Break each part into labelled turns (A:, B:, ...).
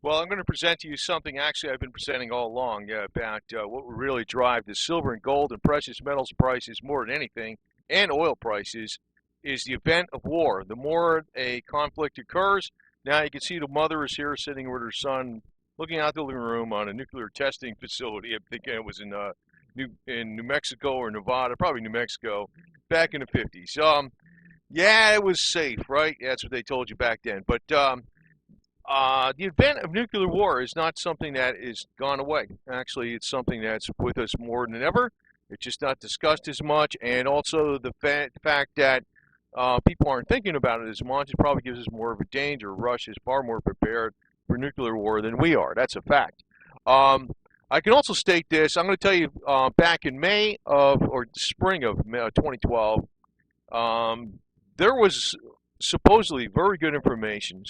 A: Well, I'm going to present to you something actually I've been presenting all along about what will really drive the silver and gold and precious metals prices more than anything, and oil prices, is the event of war. The more a conflict occurs, now you can see the mother is here sitting with her son, looking out the living room on a nuclear testing facility. I think it was in New Mexico or Nevada, probably New Mexico, back in the 50s. Yeah, it was safe, right? That's what they told you back then. But the event of nuclear war is not something that is gone away. Actually, it's something that's with us more than ever. It's just not discussed as much, and also the fact that people aren't thinking about it as much. It probably gives us more of a danger. Russia is far more prepared for nuclear war than we are. That's a fact. Um, I can also state this. I'm going to tell you back in May of or spring of 2012, there was supposedly very good information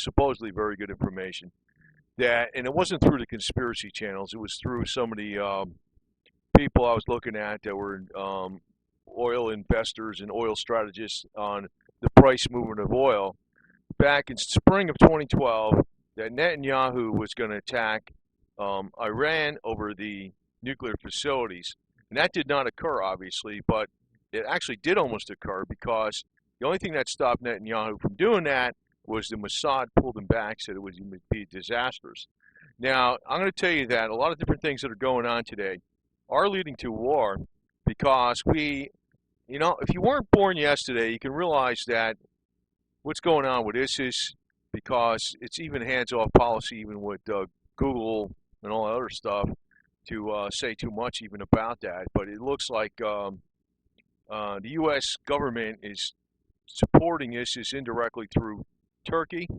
A: that, and it wasn't through the conspiracy channels. It was through some of the people I was looking at that were oil investors and oil strategists on the price movement of oil back in spring of 2012 that Netanyahu was going to attack Iran over the nuclear facilities. And that did not occur, obviously, but it actually did almost occur because the only thing that stopped Netanyahu from doing that was the Mossad pulled him back, said it would be disastrous. Now, I'm going to tell you that a lot of different things that are going on today are leading to war because if you weren't born yesterday, you can realize that what's going on with ISIS, because it's even hands-off policy, even with Google and all that other stuff, to say too much even about that. But it looks like the U.S. government is supporting ISIS indirectly through Turkey.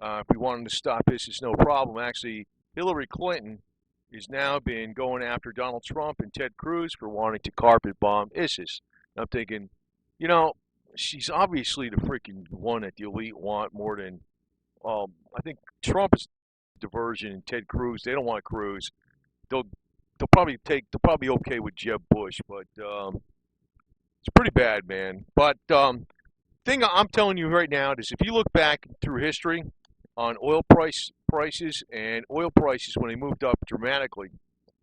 A: If we wanted to stop ISIS, no problem. Actually, Hillary Clinton is now been going after Donald Trump and Ted Cruz for wanting to carpet bomb ISIS. I'm thinking, you know, she's obviously the freaking one that the elite want more than. I think Trump is diversion and Ted Cruz. They don't want Cruz. They'll they'll probably okay with Jeb Bush, but it's pretty bad, man. But thing I'm telling you right now is if you look back through history on prices and oil prices when they moved up dramatically,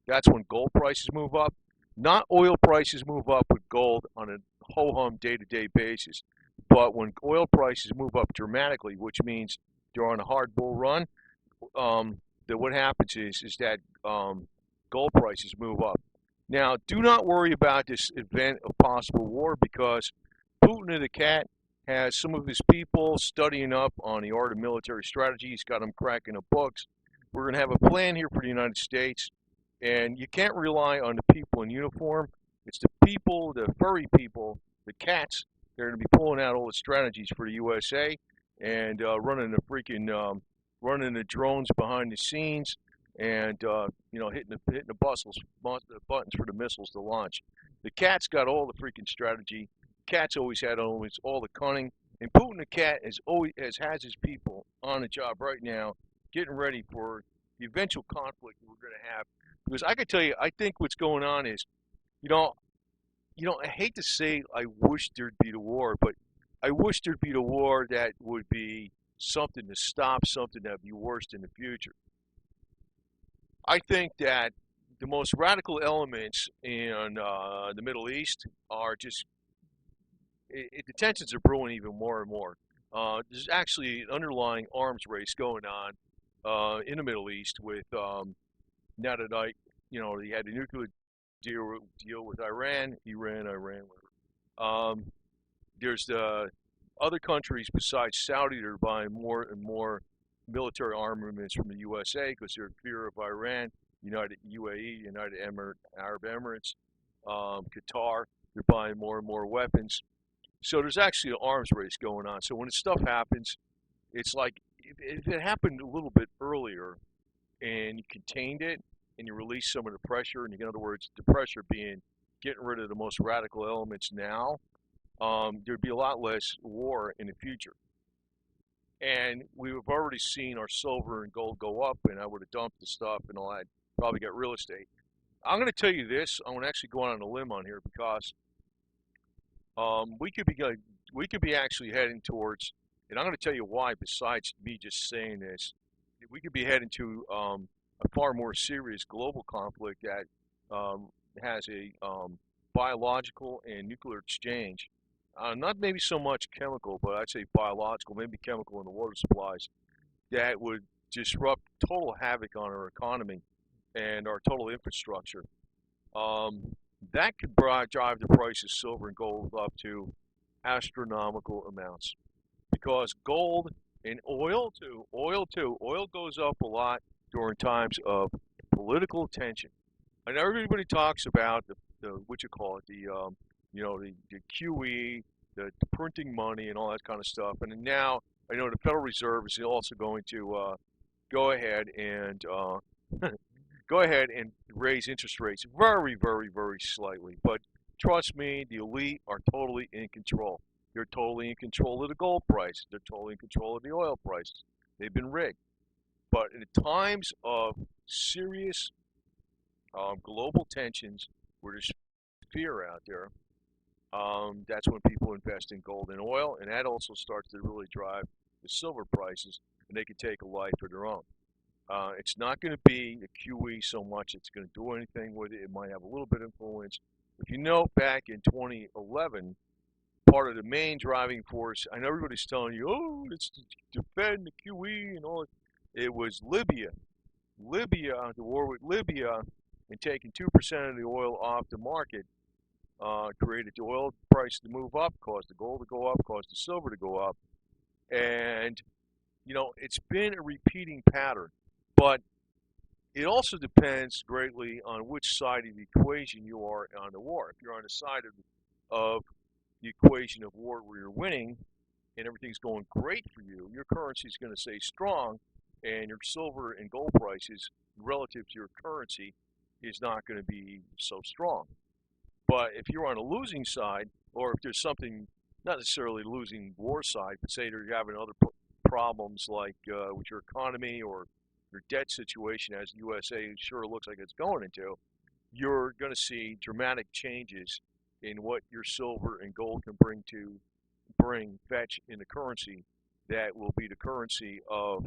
A: that's when gold prices move up. Not oil prices move up with gold on a ho-hum day-to-day basis, but when oil prices move up dramatically, which means they're on a hard bull run, that what happens is that gold prices move up. Now, do not worry about this event of possible war because Putin the Cat has some of his people studying up on the art of military strategy. He's got them cracking the books. We're going to have a plan here for the United States, and you can't rely on the people in uniform. It's the people, the furry people, the cats. They're going to be pulling out all the strategies for the USA and running the drones behind the scenes and hitting the buttons for the missiles to launch. The cat's got all the freaking strategy. Cat's always had all the cunning, and Putin the Cat has his people on the job right now, getting ready for the eventual conflict we're going to have. Because I can tell you, I think what's going on is, you know, I hate to say I wish there'd be the war, but I wish there'd be the war that would be something to stop something that would be worse in the future. I think that the most radical elements in the Middle East are just the tensions are brewing even more and more. There's actually an underlying arms race going on in the Middle East with now that they had a nuclear deal with Iran. There's other countries besides Saudi that are buying more and more military armaments from the USA because they're in fear of Iran, UAE, Arab Emirates, Qatar. They're buying more and more weapons. So there's actually an arms race going on. So when this stuff happens, it's like if it happened a little bit earlier and you contained it and you released some of the pressure, and in other words, the pressure being getting rid of the most radical elements now, there'd be a lot less war in the future. And we've already seen our silver and gold go up, and I would have dumped the stuff and all that, probably got real estate. I'm going to tell you this. I'm going to actually go on a limb on here because we could be actually heading towards, and I'm going to tell you why. Besides me just saying this, we could be heading to a far more serious global conflict that has a biological and nuclear exchange. Not maybe so much chemical, but I'd say biological, maybe chemical in the water supplies that would disrupt total havoc on our economy and our total infrastructure. Um, that could drive the price of silver and gold up to astronomical amounts because gold and oil goes up a lot during times of political tension. I know everybody talks about the what you call it, the QE, the printing money and all that kind of stuff. And now I know the Federal Reserve is also going to go ahead and go ahead and raise interest rates very, very, very slightly. But trust me, the elite are totally in control. They're totally in control of the gold price. They're totally in control of the oil prices. They've been rigged. But in times of serious global tensions, where there's fear out there, that's when people invest in gold and oil, and that also starts to really drive the silver prices, and they can take a life of their own. It's not going to be the QE so much it's going to do anything with it. It might have a little bit of influence. If you know, back in 2011, part of the main driving force, I know everybody's telling you, oh, it's to defend the QE and all. It was Libya. Libya, the war with Libya, and taking 2% of the oil off the market created the oil price to move up, caused the gold to go up, caused the silver to go up. And, it's been a repeating pattern. But it also depends greatly on which side of the equation you are on the war. If you're on the side of the equation of war where you're winning and everything's going great for you, your currency is going to stay strong, and your silver and gold prices relative to your currency is not going to be so strong. But if you're on a losing side, or if there's something, not necessarily losing war side, but say you're having other problems like with your economy or your debt situation, as the USA sure looks like it's going into, you're going to see dramatic changes in what your silver and gold can fetch in the currency that will be the currency of,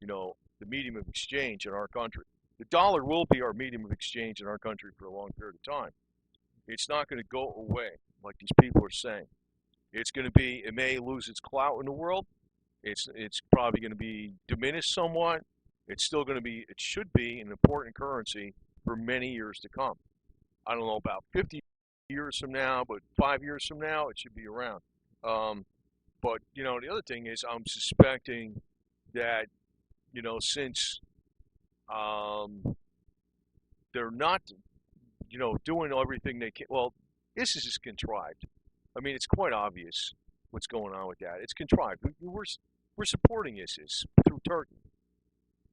A: the medium of exchange in our country. The dollar will be our medium of exchange in our country for a long period of time. It's not going to go away like these people are saying. It may lose its clout in the world. It's probably going to be diminished somewhat. It should be an important currency for many years to come. I don't know about 50 years from now, but 5 years from now, it should be around. But, the other thing is I'm suspecting that, since they're not, doing everything they can, well, this is just contrived. I mean, it's quite obvious what's going on with that. It's contrived. We're supporting ISIS through Turkey.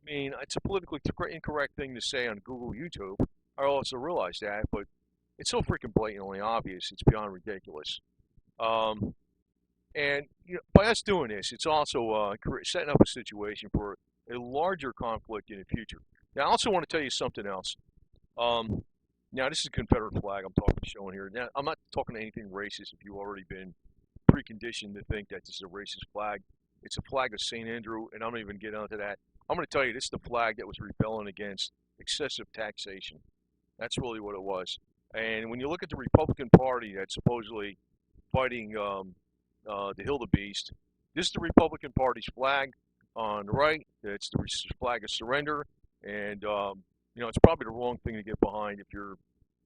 A: I mean, it's a politically incorrect thing to say on Google, YouTube. I also realize that, but it's so freaking blatantly obvious. It's beyond ridiculous. And by us doing this, it's also setting up a situation for a larger conflict in the future. Now, I also want to tell you something else. Now, this is a Confederate flag I'm showing here. Now, I'm not talking anything racist if you've already been preconditioned to think that this is a racist flag. It's a flag of St. Andrew, and I'm not even getting into that. I'm going to tell you, this is the flag that was rebelling against excessive taxation. That's really what it was. And when you look at the Republican Party that's supposedly fighting the Hildebeest, this is the Republican Party's flag on the right. It's the flag of surrender. And, it's probably the wrong thing to get behind if you're,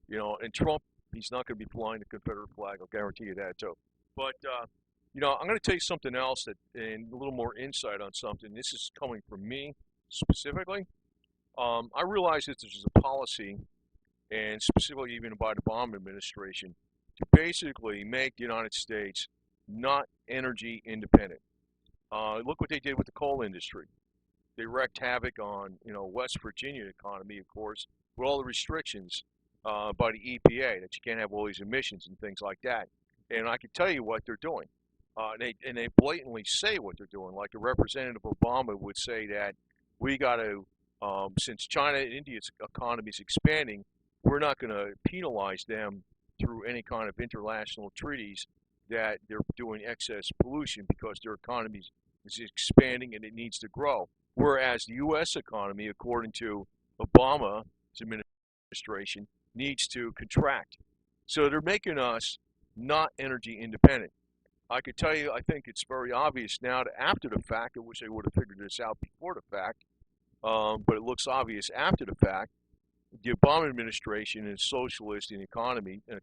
A: and Trump, he's not going to be flying the Confederate flag. I'll guarantee you that, too. But, I'm going to tell you something else and a little more insight on something. This is coming from me specifically. I realize that there's a policy, and specifically even by the Obama administration, to basically make the United States not energy independent. Look what they did with the coal industry. They wreaked havoc on, West Virginia economy, of course, with all the restrictions by the EPA that you can't have all these emissions and things like that. And I can tell you what they're doing. And they blatantly say what they're doing. Like a Representative Obama would say that we got to, since China and India's economy is expanding, we're not going to penalize them through any kind of international treaties that they're doing excess pollution because their economy is expanding and it needs to grow. whereas the U.S. economy, according to Obama's administration, needs to contract. So they're making us not energy independent. I could tell you, I think it's very obvious now that after the fact, I wish I would have figured this out before the fact, but it looks obvious after the fact. The Obama administration is socialist in the economy and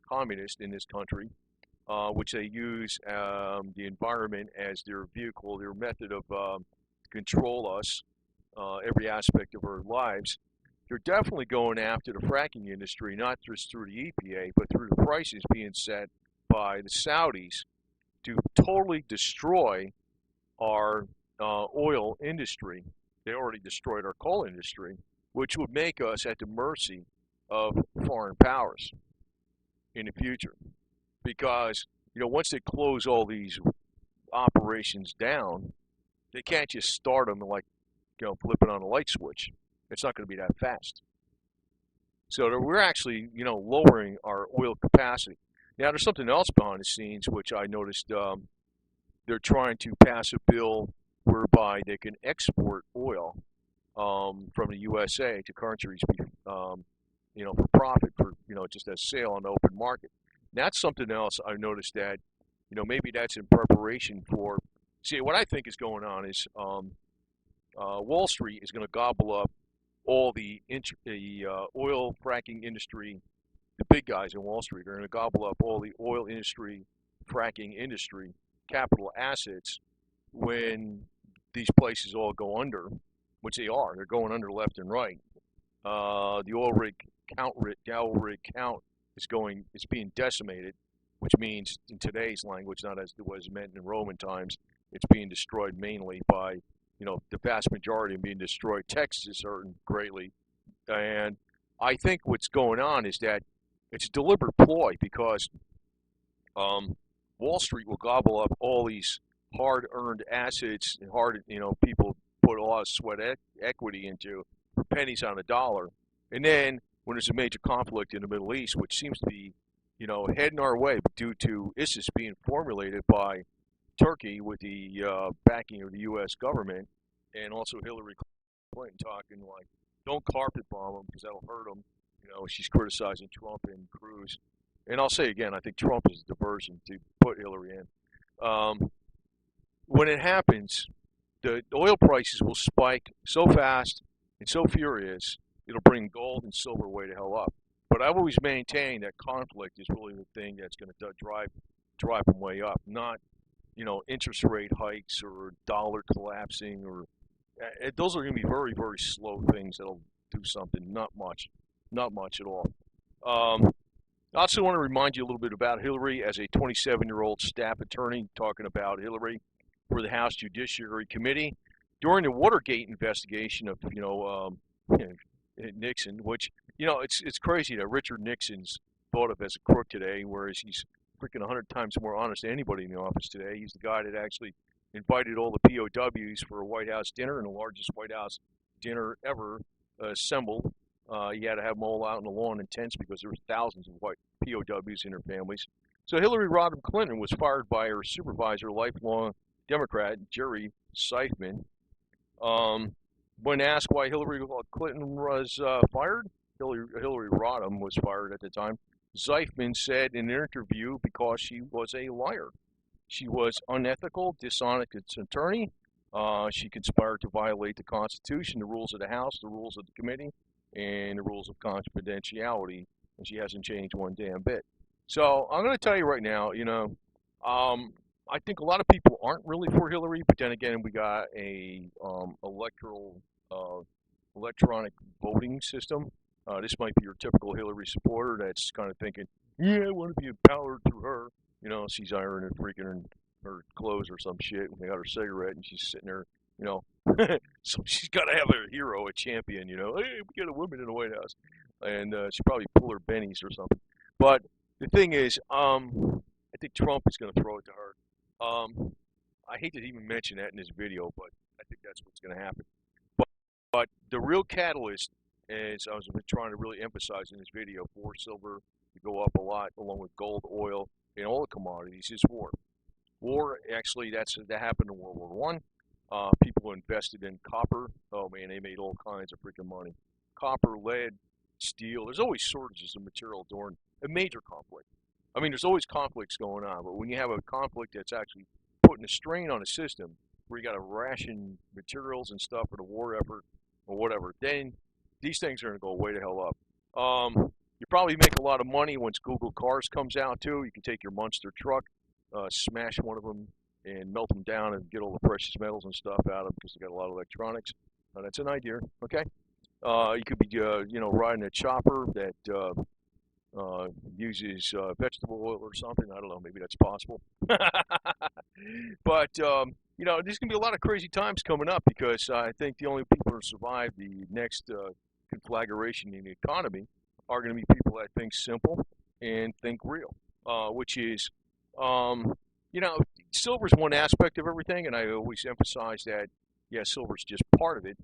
A: communist in this country, which they use the environment as their vehicle, their method of control us, every aspect of our lives. They're definitely going after the fracking industry, not just through the EPA, but through the prices being set by the Saudis to totally destroy our oil industry. They already destroyed our coal industry, which would make us at the mercy of foreign powers in the future. Because, once they close all these operations down, they can't just start them like, flipping on a light switch. It's not going to be that fast. So we're actually, lowering our oil capacity. Now, there's something else behind the scenes, which I noticed they're trying to pass a bill whereby they can export oil from the USA to countries, for profit, for, just as sale on the open market. That's something else I noticed that, maybe that's in preparation for. See, what I think is going on is Wall Street is going to gobble up all the oil fracking industry. The big guys in Wall Street are going to gobble up all the oil industry, fracking industry, capital assets when these places all go under, which they are. They're going under left and right. The oil rig count is being decimated, which means in today's language, not as it was meant in Roman times, it's being destroyed mainly by, the vast majority of being destroyed. Texas is hurting greatly. And I think what's going on is that it's a deliberate ploy because Wall Street will gobble up all these hard-earned assets and people put a lot of sweat equity into for pennies on a dollar. And then when there's a major conflict in the Middle East, which seems to be, heading our way due to ISIS being formulated by Turkey with the backing of the U.S. government, and also Hillary Clinton talking like, don't carpet bomb them because that'll hurt them. She's criticizing Trump and Cruz. And I'll say again, I think Trump is a diversion to put Hillary in. When it happens, the oil prices will spike so fast and so furious, it'll bring gold and silver way to hell up. But I've always maintained that conflict is really the thing that's going to drive them way up, not interest rate hikes or dollar collapsing, or those are going to be very, very slow things that'll do something. Not much at all. I also want to remind you a little bit about Hillary as a 27-year-old staff attorney, talking about Hillary for the House Judiciary Committee during the Watergate investigation of Nixon, which it's crazy that Richard Nixon's thought of as a crook today, whereas he's freaking 100 times more honest than anybody in the office today. He's the guy that actually invited all the POWs for a White House dinner, and the largest White House dinner ever assembled. He had to have them all out in the lawn in tents because there was thousands of white POWs in their families. So Hillary Rodham Clinton was fired by her supervisor, lifelong Democrat Jerry Seifman. When asked why Hillary Clinton was fired, Hillary Rodham was fired at the time. Seifman said in an interview because she was a liar. She was unethical, dishonest attorney. She conspired to violate the Constitution, the rules of the House, the rules of the committee, and the rules of confidentiality, and she hasn't changed one damn bit. So I'm going to tell you right now, I think a lot of people aren't really for Hillary, but then again, we got a electronic voting system. This might be your typical Hillary supporter that's kind of thinking, yeah, I want to be empowered through her. She's ironing freaking her clothes or some shit, and they got her cigarette, and she's sitting there, so she's got to have a hero, a champion, hey, we got a woman in the White House, and she probably pull her bennies or something. But the thing is, I think Trump is going to throw it to her. I hate to even mention that in this video, but I think that's what's going to happen. But the real catalyst, as I was trying to really emphasize in this video, for silver to go up a lot, along with gold, oil, and all the commodities, is war. War, actually, that happened in World War I. People who invested in copper, oh man, they made all kinds of freaking money. Copper, lead, steel. There's always shortages of material during a major conflict. I mean, there's always conflicts going on, but when you have a conflict that's actually putting a strain on a system where you got to ration materials and stuff for the war effort or whatever, then these things are going to go way the hell up. You probably make a lot of money once Google Cars comes out too. You can take your monster truck, smash one of them, and melt them down and get all the precious metals and stuff out of them because they got a lot of electronics. That's an idea, okay? You could be, riding a chopper that uses vegetable oil or something. I don't know. Maybe that's possible. But there's gonna be a lot of crazy times coming up because I think the only people who survive the next conflagration in the economy are going to be people that think simple and think real, which is, silver's one aspect of everything, and I always emphasize that, yeah, silver's just part of it.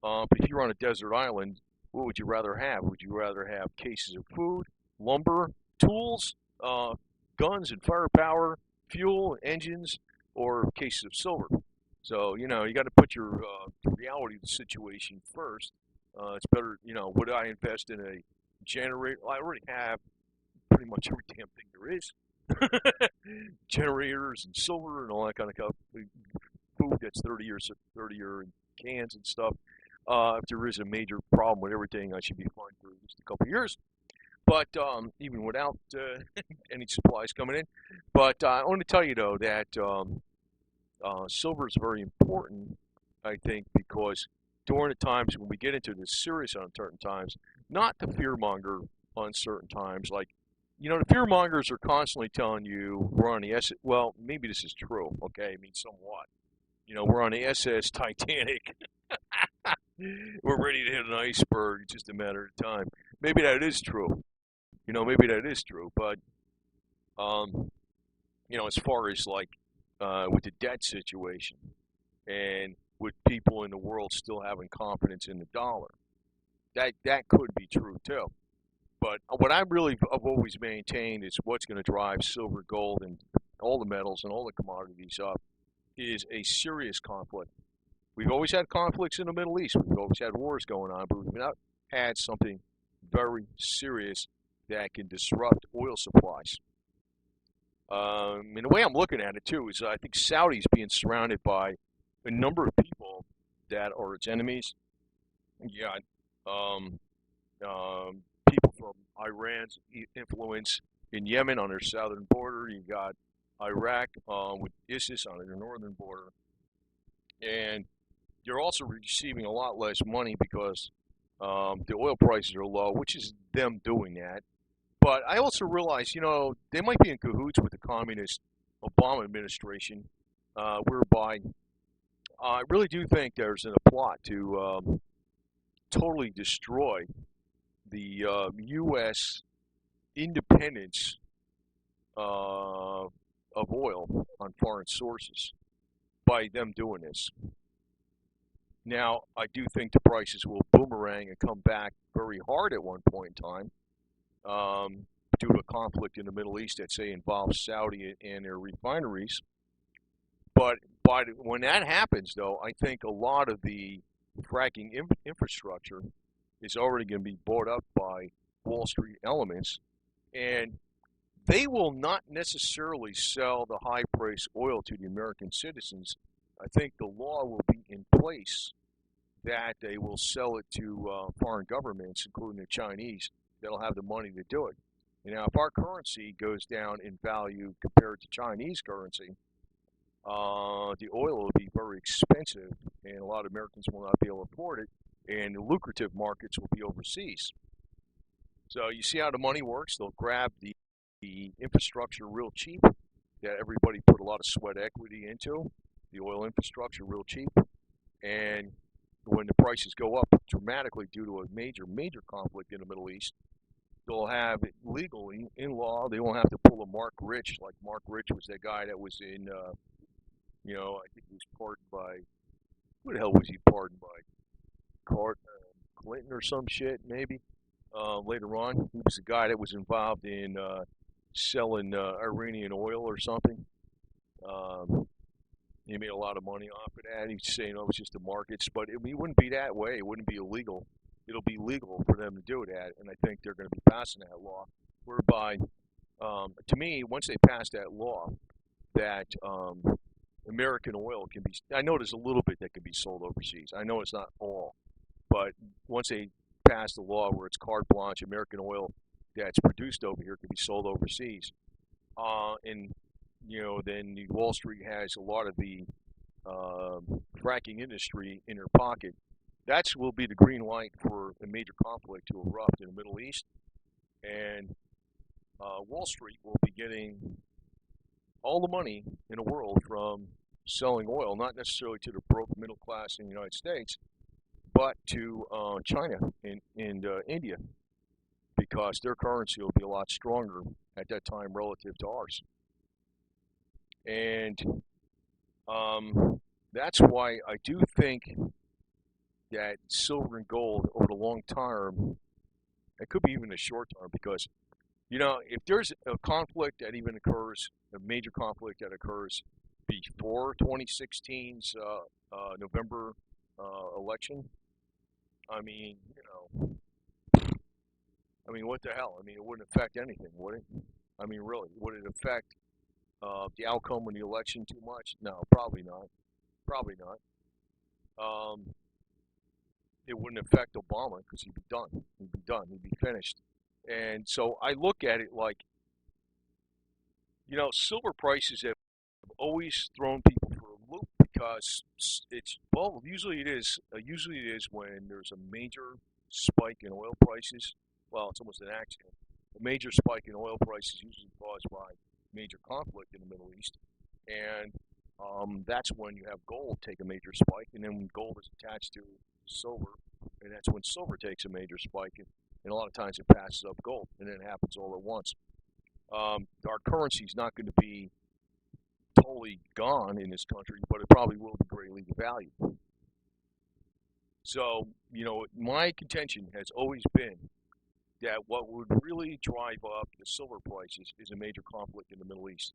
A: But if you're on a desert island, what would you rather have? Would you rather have cases of food, lumber, tools, guns and firepower, fuel, engines, or cases of silver? So, you got to put your the reality of the situation first. It's better, would I invest in a generator? Well, I already have pretty much every damn thing there is. Generators and silver and all that kind of stuff. Food that's 30-year cans and stuff. If there is a major problem with everything, I should be fine for at least a couple of years. But even without any supplies coming in. But I want to tell you, though, that silver is very important, I think, because during the times when we get into the serious uncertain times, not the fearmonger uncertain times, like, the fearmongers are constantly telling you we're on the SS. Well, maybe this is true, okay? I mean, somewhat. We're on the SS Titanic. We're ready to hit an iceberg. It's just a matter of time. Maybe that is true. Maybe that is true. But, as far as like with the debt situation and with people in the world still having confidence in the dollar, that could be true too. But what I've always maintained is what's going to drive silver, gold, and all the metals and all the commodities up is a serious conflict. We've always had conflicts in the Middle East. We've always had wars going on, but we've not had something very serious that can disrupt oil supplies. And the way I'm looking at it too is I think Saudi's being surrounded by a number of people that are its enemies. You got people from Iran's influence in Yemen on their southern border. You got Iraq with ISIS on their northern border. And you're also receiving a lot less money because the oil prices are low, which is them doing that. But I also realize, they might be in cahoots with the communist Obama administration, whereby I really do think there's a plot to totally destroy the U.S. independence of oil on foreign sources by them doing this. Now, I do think the prices will boomerang and come back very hard at one point in time due to a conflict in the Middle East that, say, involves Saudi and their refineries. But when that happens, though, I think a lot of the fracking infrastructure is already going to be bought up by Wall Street elements, and they will not necessarily sell the high-priced oil to the American citizens. I think the law will be in place that they will sell it to foreign governments, including the Chinese, that'll have the money to do it. Now, if our currency goes down in value compared to Chinese currency, the oil will be very expensive, and a lot of Americans will not be able to afford it, and the lucrative markets will be overseas. So you see how the money works? They'll grab the infrastructure real cheap that everybody put a lot of sweat equity into, the oil infrastructure real cheap, and when the prices go up dramatically due to a major conflict in the Middle East, they'll have it legally in law. They won't have to pull a Mark Rich, like Mark Rich was that guy that was in, I think he was pardoned by, who the hell was he pardoned by? Clinton or some shit, maybe. Later on, he was the guy that was involved in selling Iranian oil or something. He made a lot of money off of that. He's saying, oh, it's just the markets, but it wouldn't be that way. It wouldn't be illegal. It'll be legal for them to do that, and I think they're going to be passing that law, whereby, to me, once they pass that law, that American oil can be. I know there's a little bit that can be sold overseas. I know it's not all, but once they pass the law where it's carte blanche, American oil that's produced over here can be sold overseas, and then Wall Street has a lot of the fracking industry in their pocket. That will be the green light for a major conflict to erupt in the Middle East, and Wall Street will be getting all the money in the world from selling oil, not necessarily to the broke middle class in the United States, but to China and India, because their currency will be a lot stronger at that time relative to ours. And that's why I do think that silver and gold over the long term, it could be even the short term, because if there's a conflict that even occurs, a major conflict that occurs before 2016's November election, I mean, what the hell? I mean, it wouldn't affect anything, would it? I mean, really, would it affect the outcome of the election too much? No, probably not. Probably not. It wouldn't affect Obama because he'd be done. He'd be done. He'd be finished. And so I look at it like, silver prices have always thrown people for a loop, because usually it is when there's a major spike in oil prices. Well, it's almost an accident. A major spike in oil prices usually caused by major conflict in the Middle East, and that's when you have gold take a major spike, and then when gold is attached to silver, and that's when silver takes a major spike, and a lot of times it passes up gold, and then it happens all at once. Our currency is not going to be totally gone in this country, but it probably will be greatly devalued. So, my contention has always been that what would really drive up the silver prices is a major conflict in the Middle East.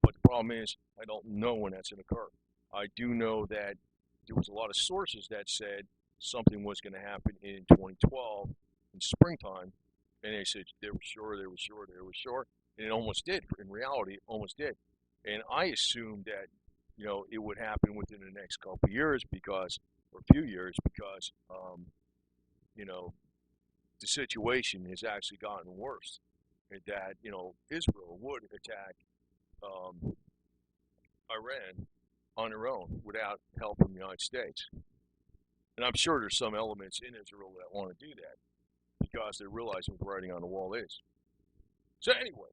A: But the problem is, I don't know when that's going to occur. I do know that there was a lot of sources that said something was going to happen in 2012 in springtime, and they said they were sure, and it almost did. In reality, it almost did. And I assumed that, it would happen within the next couple of years, or a few years, because, the situation has actually gotten worse. And that, Israel would attack Iran on their own without help from the United States. And I'm sure there's some elements in Israel that want to do that, because they realize what the writing on the wall is. So anyway,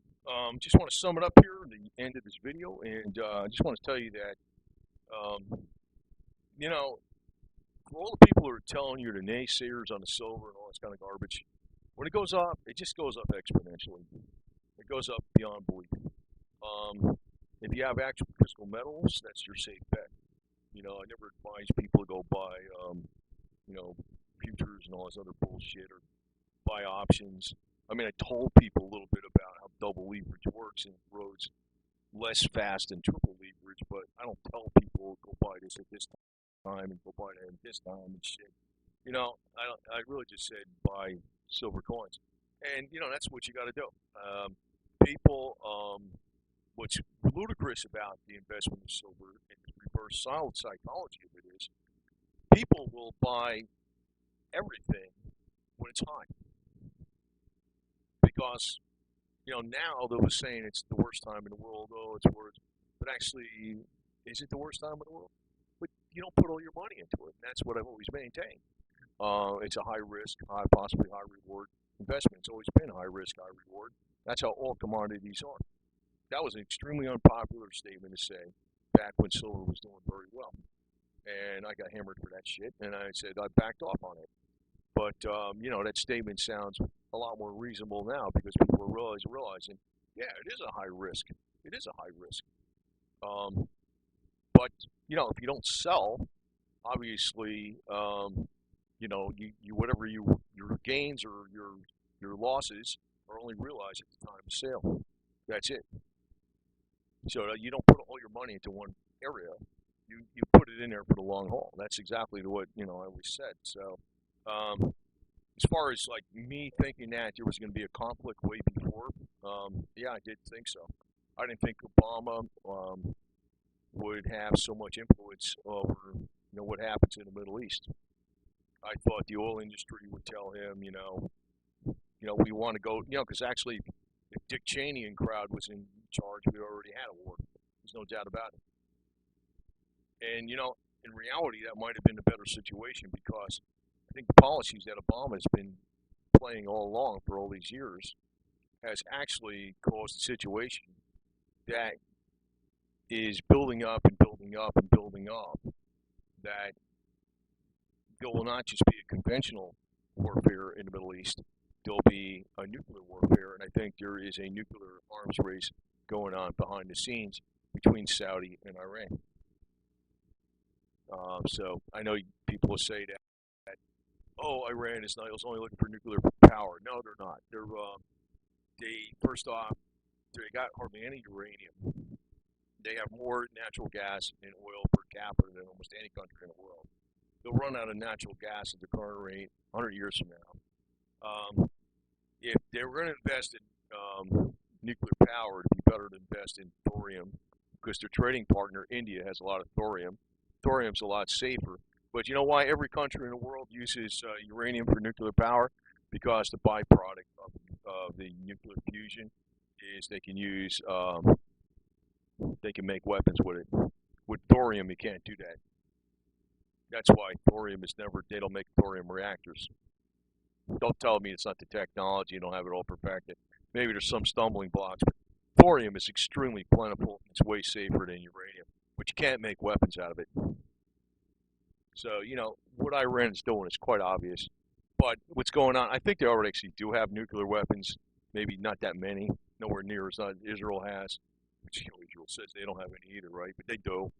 A: just want to sum it up here at the end of this video, and I just want to tell you that, for all the people who are telling you, the naysayers on the silver and all this kind of garbage, when it goes up, it just goes up exponentially. It goes up beyond belief. If you have actual physical metals, that's your safe bet. I never advise people to go buy, futures and all this other bullshit, or buy options. I mean, I told people a little bit about how double leverage works and roads less fast than triple leverage, but I don't tell people go buy this at this time and go buy that at this time and shit. I really just said buy silver coins, and that's what you got to do. People, what's ludicrous about the investment of silver and the reverse psychology of it is, people will buy everything when it's high, because now they were saying it's the worst time in the world. Oh, it's worse, but actually, is it the worst time in the world? But you don't put all your money into it. And that's what I've always maintained. It's a high risk, possibly high reward investment. It's always been high risk, high reward. That's how all commodities are. That was an extremely unpopular statement to say back when silver was doing very well. And I got hammered for that shit, and I said I backed off on it. But, that statement sounds a lot more reasonable now, because people are realizing, yeah, it is a high risk. It is a high risk. But, if you don't sell, obviously, you whatever your gains or your losses are only realized at the time of sale. That's it. So you don't put all your money into one area, you put it in there for the long haul. That's exactly what I always said. So, as far as like me thinking that there was going to be a conflict way before, yeah, I did think so. I didn't think Obama would have so much influence over what happens in the Middle East. I thought the oil industry would tell him, we want to go, because actually, if Dick Cheney and crowd was in charge, we already had a war. There's no doubt about it. And in reality, that might have been a better situation because I think the policies that Obama has been playing all along for all these years has actually caused a situation that is building up and building up and building up, that there will not just be a conventional warfare in the Middle East, there'll be a nuclear warfare, and I think there is a nuclear arms race going on behind the scenes between Saudi and Iran. So I know people will say that oh, Iran is only looking for nuclear power. No, they're not. They first off, they got hardly any uranium. They have more natural gas and oil per capita than almost any country in the world. They'll run out of natural gas at the current rate 100 years from now. If they were going to invest in nuclear power, it'd be better to invest in thorium because their trading partner, India, has a lot of thorium. Thorium's a lot safer. But you know why every country in the world uses uranium for nuclear power? Because the byproduct of the nuclear fusion is they can make weapons with it. With thorium, you can't do that. That's why thorium is never, they don't make thorium reactors. Don't tell me it's not the technology, you don't have it all perfected. Maybe there's some stumbling blocks, but thorium is extremely plentiful. It's way safer than uranium, but you can't make weapons out of it. So, what Iran is doing is quite obvious. But what's going on, I think they already actually do have nuclear weapons, maybe not that many, nowhere near as Israel has, which Israel says they don't have any either, right? But they do.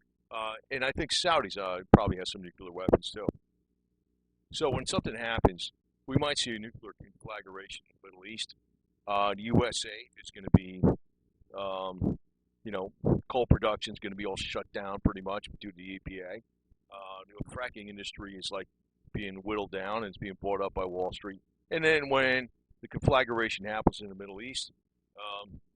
A: And I think Saudis probably have some nuclear weapons too. So when something happens, we might see a nuclear conflagration in the Middle East. The USA is going to be, coal production is going to be all shut down pretty much due to the EPA. The fracking industry is like being whittled down and it's being bought up by Wall Street. And then when the conflagration happens in the Middle East,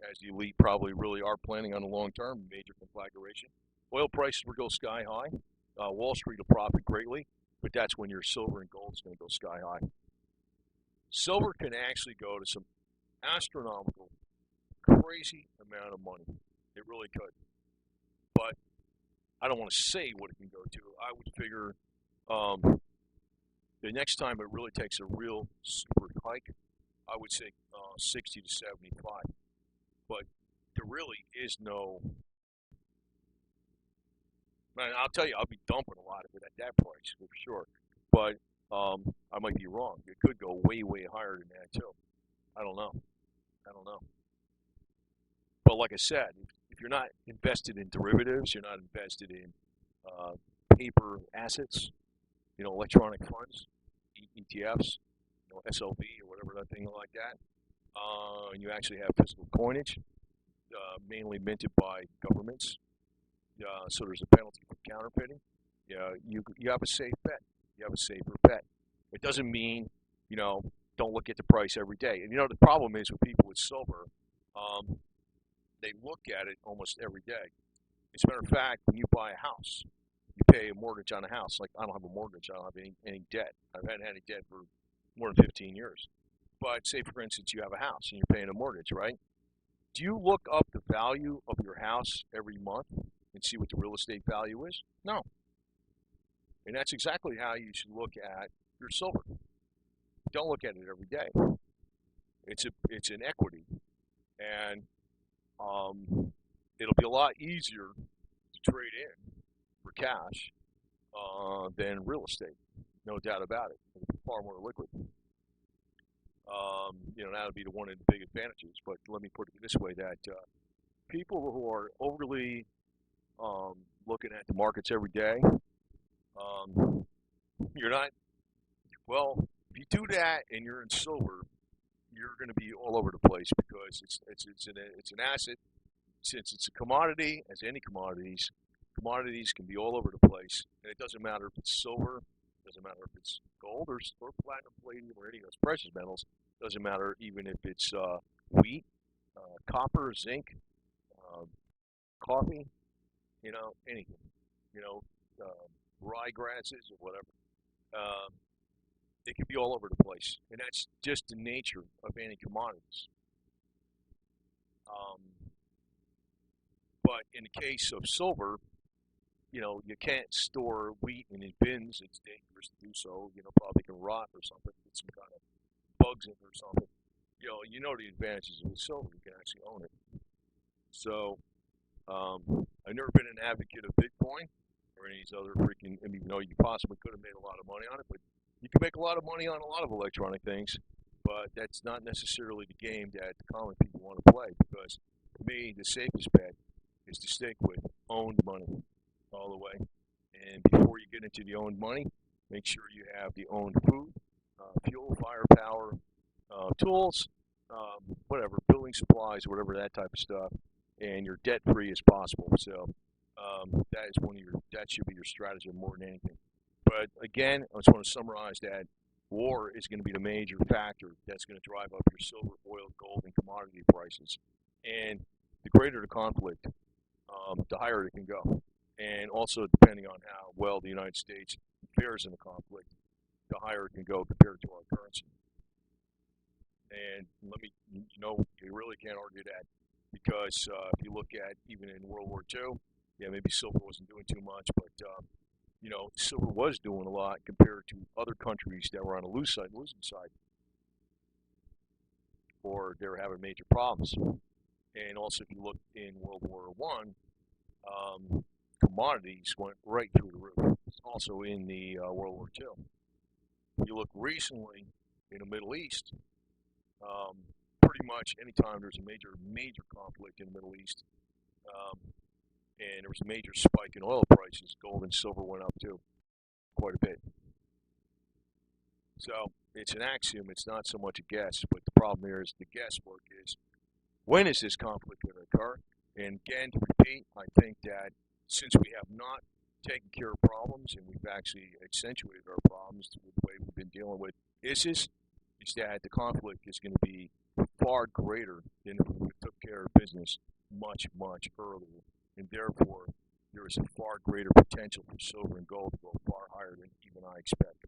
A: as the elite probably really are planning on a long-term major conflagration, oil prices will go sky high. Wall Street will profit greatly, but that's when your silver and gold is going to go sky high. Silver can actually go to some astronomical, crazy amount of money. It really could. But I don't want to say what it can go to. I would figure the next time it really takes a real super hike, I would say 60 to 75. But there really is no. Man, I'll tell you, I'll be dumping a lot of it at that price for sure. But I might be wrong. It could go way, way higher than that too. I don't know. But like I said, if you're not invested in derivatives, you're not invested in paper assets, electronic funds, ETFs, SLV or whatever that thing like that, and you actually have physical coinage, mainly minted by governments. So there's a penalty for counterfeiting. You have a safe bet. You have a safer bet. It doesn't mean don't look at the price every day. And the problem is with people with silver. They look at it almost every day. As a matter of fact, when you buy a house, you pay a mortgage on a house. Like, I don't have a mortgage. I don't have any debt. I haven't had any debt for more than 15 years. But say, for instance, you have a house and you're paying a mortgage, right? Do you look up the value of your house every month and see what the real estate value is? No. And that's exactly how you should look at your silver. Don't look at it every day. It's an equity. And it'll be a lot easier to trade in for cash than real estate. No doubt about it. It'll be far more liquid. That would be one of the big advantages. But let me put it this way, that people who are overly looking at the markets every day, you're not, well, if you do that and you're in silver, you're going to be all over the place because it's an asset. Since it's a commodity, as any commodities, Commodities can be all over the place, and it doesn't matter if it's silver, doesn't matter if it's gold or platinum, palladium, or any of those precious metals. Doesn't matter even if it's wheat, copper, zinc, uh, coffee, anything, you know, ryegrasses or whatever. Um, it can be all over the place, and that's just the nature of any commodities. Um, but in the case of silver, you can't store wheat in bins. It's dangerous to do so. Probably can rot or something, get some kind of bugs in it or something. The advantages of silver. You can actually own it. So, I've never been an advocate of Bitcoin or any of these other freaking. I mean, you possibly could have made a lot of money on it, but you can make a lot of money on a lot of electronic things. But that's not necessarily the game that the common people want to play. Because for me, the safest bet is to stick with owned money all the way. And before you get into the owned money, make sure you have the owned food, fuel, firepower, tools, whatever, building supplies, whatever, that type of stuff, and you're debt free as possible. So that should be your strategy more than anything. But again, I just want to summarize that war is going to be the major factor that's going to drive up your silver, oil, gold, and commodity prices. And the greater the conflict, the higher it can go. And also, depending on how well the United States fares in the conflict, the higher it can go compared to our currency. And you really can't argue that, because if you look at even in World War II, yeah, maybe silver wasn't doing too much, but silver was doing a lot compared to other countries that were on the losing side, or they were having major problems. And also, if you look in World War I, commodities went right through the roof. It's also in the World War II. If you look recently in the Middle East, pretty much anytime there's a major conflict in the Middle East, and there was a major spike in oil prices, gold and silver went up too, quite a bit. So it's an axiom. It's not so much a guess, but the problem here is the guesswork is, when is this conflict going to occur? And again, to repeat, I think that since we have not taken care of problems, and we've actually accentuated our problems with the way we've been dealing with ISIS, is that the conflict is going to be far greater than if we took care of business much, much earlier. And therefore, there is a far greater potential for silver and gold to go far higher than even I expect.